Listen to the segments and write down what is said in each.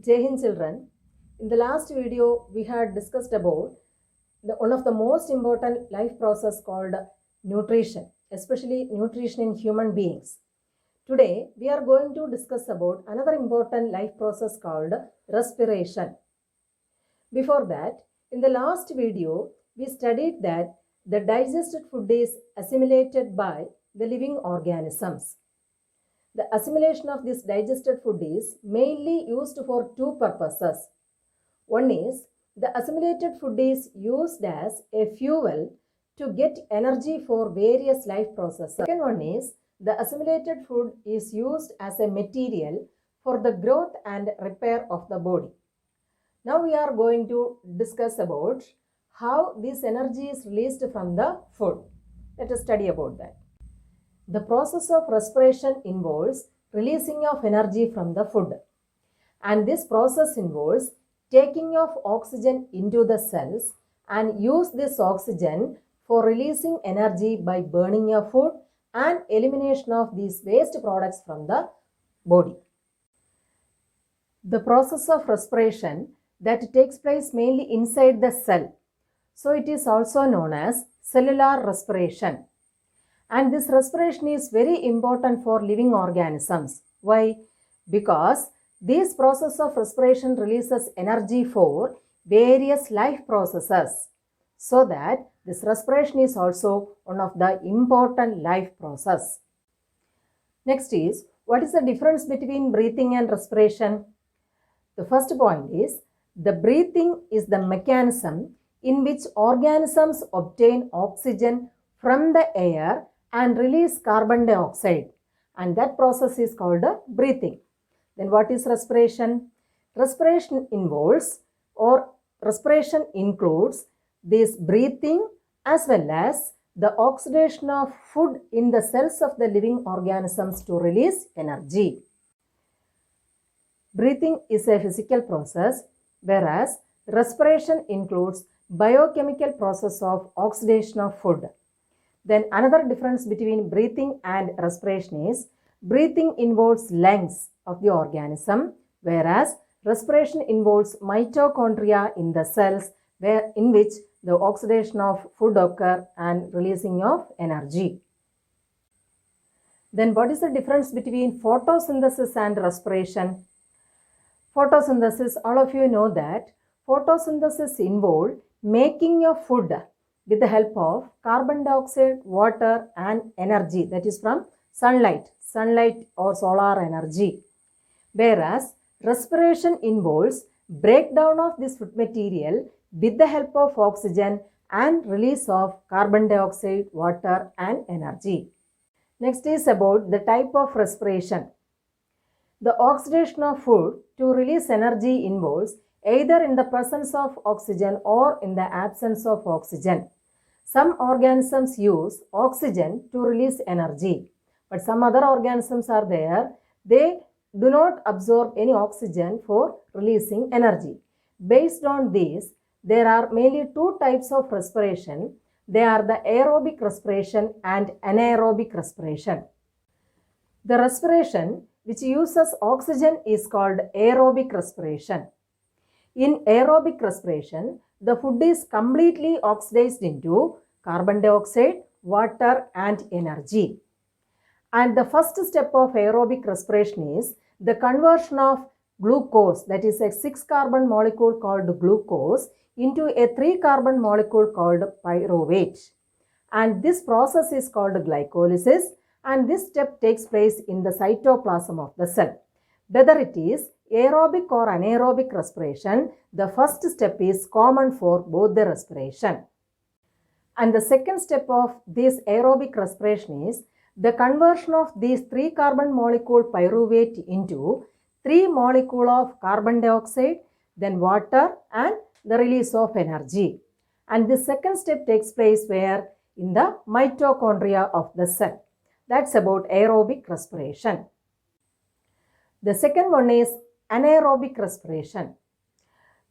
Jai Hind children. In the last video, we had discussed about one of the most important life process called nutrition, especially nutrition in human beings. Today, we are going to discuss about another important life process called respiration. Before that, in the last video, we studied that the digested food is assimilated by the living organisms. The assimilation of this digested food is mainly used for two purposes. One is the assimilated food is used as a fuel to get energy for various life processes. Second one is the assimilated food is used as a material for the growth and repair of the body. Now we are going to discuss about how this energy is released from the food. Let us study about that. The process of respiration involves releasing of energy from the food, and this process involves taking of oxygen into the cells and use this oxygen for releasing energy by burning your food and elimination of these waste products from the body. The process of respiration that takes place mainly inside the cell, so it is also known as cellular respiration. And this respiration is very important for living organisms. Why? Because this process of respiration releases energy for various life processes. So that this respiration is also one of the important life process. Next is, what is the difference between breathing and respiration? The first point is, the breathing is the mechanism in which organisms obtain oxygen from the air and release carbon dioxide, and that process is called breathing. Then what is respiration? Respiration involves or respiration includes this breathing as well as the oxidation of food in the cells of the living organisms to release energy. Breathing is a physical process, whereas respiration includes biochemical process of oxidation of food. Then another difference between breathing and respiration is breathing involves lungs of the organism, whereas respiration involves mitochondria in the cells in which the oxidation of food occurs and releasing of energy. Then what is the difference between photosynthesis and respiration? Photosynthesis, all of you know that photosynthesis involves making your food with the help of carbon dioxide, water and energy, that is from sunlight or solar energy. Whereas respiration involves breakdown of this food material with the help of oxygen and release of carbon dioxide, water and energy. Next is about the type of respiration. The oxidation of food to release energy involves either in the presence of oxygen or in the absence of oxygen. Some organisms use oxygen to release energy, but some other organisms are there, they do not absorb any oxygen for releasing energy. Based on this, there are mainly two types of respiration. They are the aerobic respiration and anaerobic respiration. The respiration which uses oxygen is called aerobic respiration. In aerobic respiration, the food is completely oxidized into carbon dioxide, water and energy. And the first step of aerobic respiration is the conversion of glucose, that is a 6-carbon molecule called glucose, into a 3-carbon molecule called pyruvate. And this process is called glycolysis, and this step takes place in the cytoplasm of the cell. Whether it is aerobic or anaerobic respiration, the first step is common for both the respiration. And the second step of this aerobic respiration is the conversion of these 3-carbon molecule pyruvate into 3 molecule of carbon dioxide, then water and the release of energy. And the second step takes place where? In the mitochondria of the cell. That's about aerobic respiration. The second one is anaerobic respiration.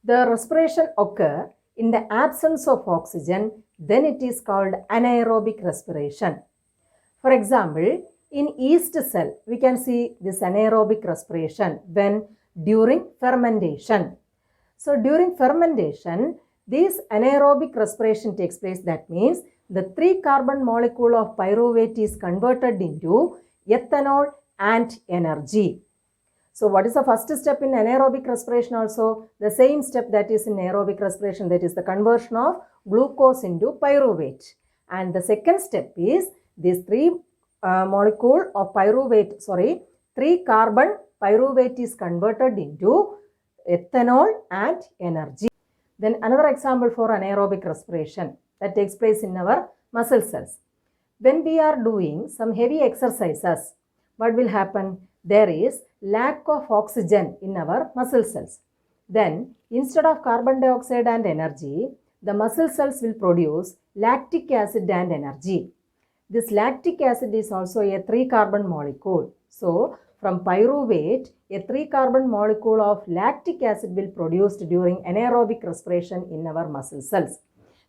The respiration occurs in the absence of oxygen, then it is called anaerobic respiration. For example, in yeast cell, we can see this anaerobic respiration when during fermentation. So during fermentation, this anaerobic respiration takes place. That means the 3-carbon molecule of pyruvate is converted into ethanol and energy. So what is the first step in anaerobic respiration also? The same step that is in aerobic respiration, that is the conversion of glucose into pyruvate. And the second step is this 3-carbon pyruvate is converted into ethanol and energy. Then another example for anaerobic respiration that takes place in our muscle cells. When we are doing some heavy exercises, what will happen? There is lack of oxygen in our muscle cells. Then instead of carbon dioxide and energy, the muscle cells will produce lactic acid and energy. This lactic acid is also a 3-carbon molecule. So from pyruvate, a 3-carbon molecule of lactic acid will be produced during anaerobic respiration in our muscle cells.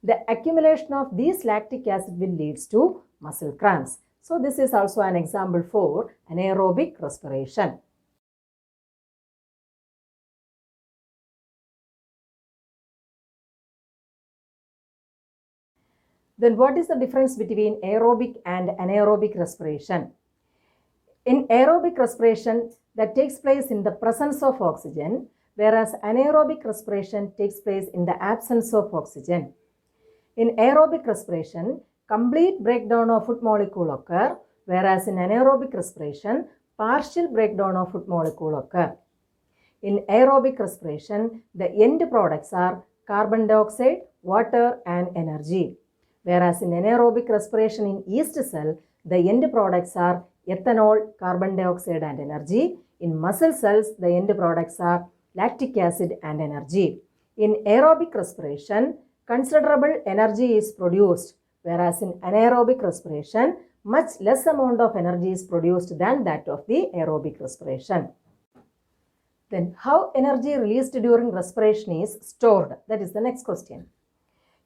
The accumulation of this lactic acid will lead to muscle cramps. So this is also an example for anaerobic respiration. Then what is the difference between aerobic and anaerobic respiration? In aerobic respiration, that takes place in the presence of oxygen, whereas anaerobic respiration takes place in the absence of oxygen. In aerobic respiration, complete breakdown of food molecule occur, whereas in anaerobic respiration, partial breakdown of food molecule occur. In aerobic respiration, the end products are carbon dioxide, water and energy. Whereas in anaerobic respiration in yeast cell, the end products are ethanol, carbon dioxide and energy. In muscle cells, the end products are lactic acid and energy. In aerobic respiration, considerable energy is produced, whereas in anaerobic respiration, much less amount of energy is produced than that of the aerobic respiration. Then how energy released during respiration is stored? That is the next question.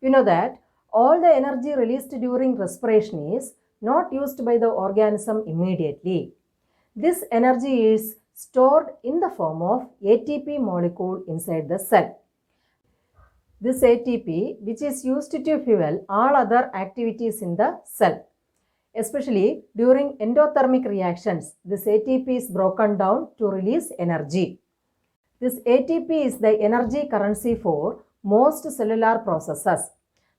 You know that all the energy released during respiration is not used by the organism immediately. This energy is stored in the form of ATP molecule inside the cell. This ATP, which is used to fuel all other activities in the cell. Especially during endothermic reactions, this ATP is broken down to release energy. This ATP is the energy currency for most cellular processes.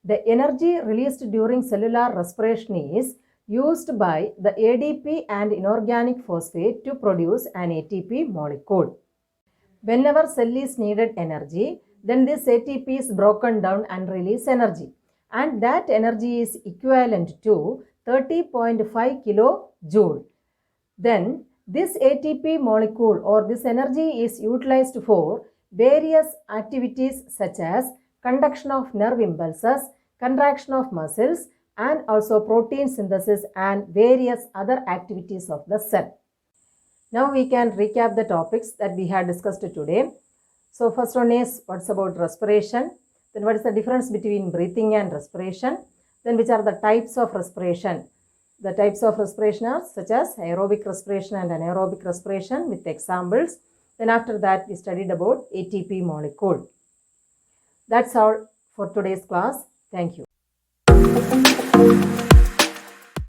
The energy released during cellular respiration is used by the ADP and inorganic phosphate to produce an ATP molecule. Whenever cell is needed energy, then this ATP is broken down and release energy. And that energy is equivalent to 30.5 kilojoule. Then this ATP molecule or this energy is utilized for various activities such as conduction of nerve impulses, contraction of muscles and also protein synthesis and various other activities of the cell. Now we can recap the topics that we had discussed today. So first one is what's about respiration, then what is the difference between breathing and respiration, then which are the types of respiration. The types of respiration are such as aerobic respiration and anaerobic respiration with examples. Then after that we studied about ATP molecule. That's all for today's class. Thank you.